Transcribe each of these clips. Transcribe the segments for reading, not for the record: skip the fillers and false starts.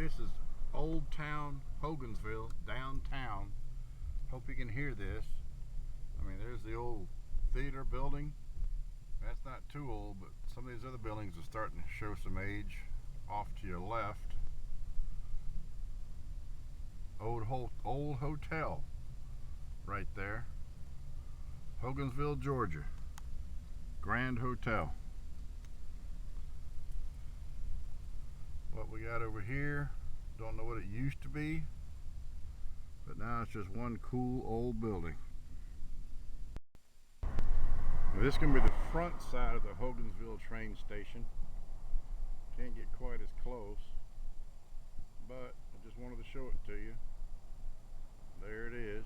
This is Old Town Hogansville, downtown. Hope you can hear this. I mean, there's the old theater building. That's not too old, but some of these other buildings are starting to show some age. Off to your left, old hotel right there. Hogansville, Georgia. Grand Hotel. What we got over here, don't know what it used to be, but now it's just one cool old building. Now this is going to be the front side of the Hogansville train station. Can't get quite as close, but I just wanted to show it to you. There it is.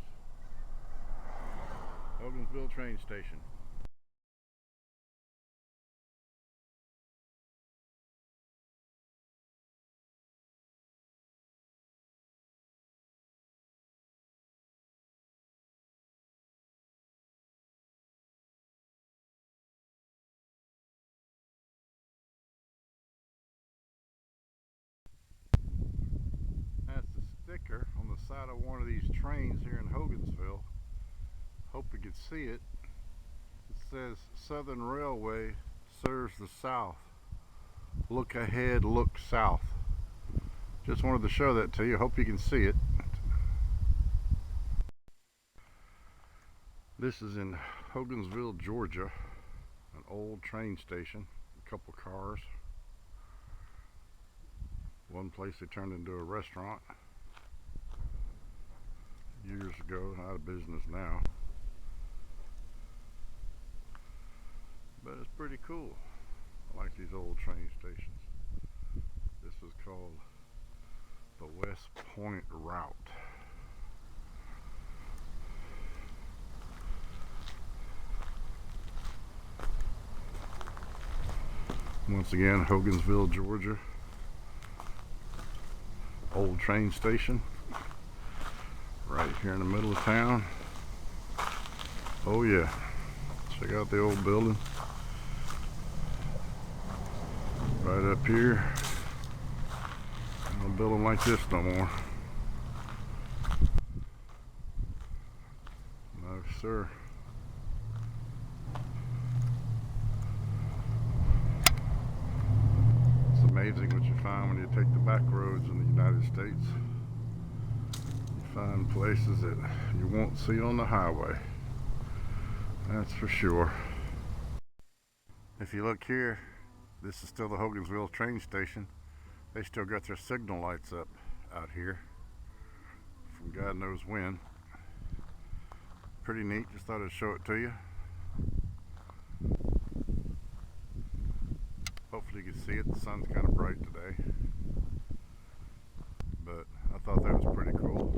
Hogansville train station. That's the sticker on the side of one of these trains here in Hogansville. Hope you can see it. It says Southern Railway serves the South. Look ahead, look south. Just wanted to show that to you. Hope you can see it. This is in Hogansville, Georgia. An old train station. A couple cars. One place they turned into a restaurant years ago, out of business now. But it's pretty cool. I like these old train stations. This was called the West Point Route. Once again, Hogansville, Georgia. Old train station. Right here in the middle of town. Oh yeah. Check out the old building. Right up here. No building like this no more. No sir. It's amazing what you find when you take the back roads in the United States. You find places that you won't see on the highway. That's for sure. If you look here, this is still the Hogansville train station. They still got their signal lights up out here from God knows when. Pretty neat, just thought I'd show it to you. Hopefully you can see it. The sun's kind of bright today, but I thought that was pretty cool.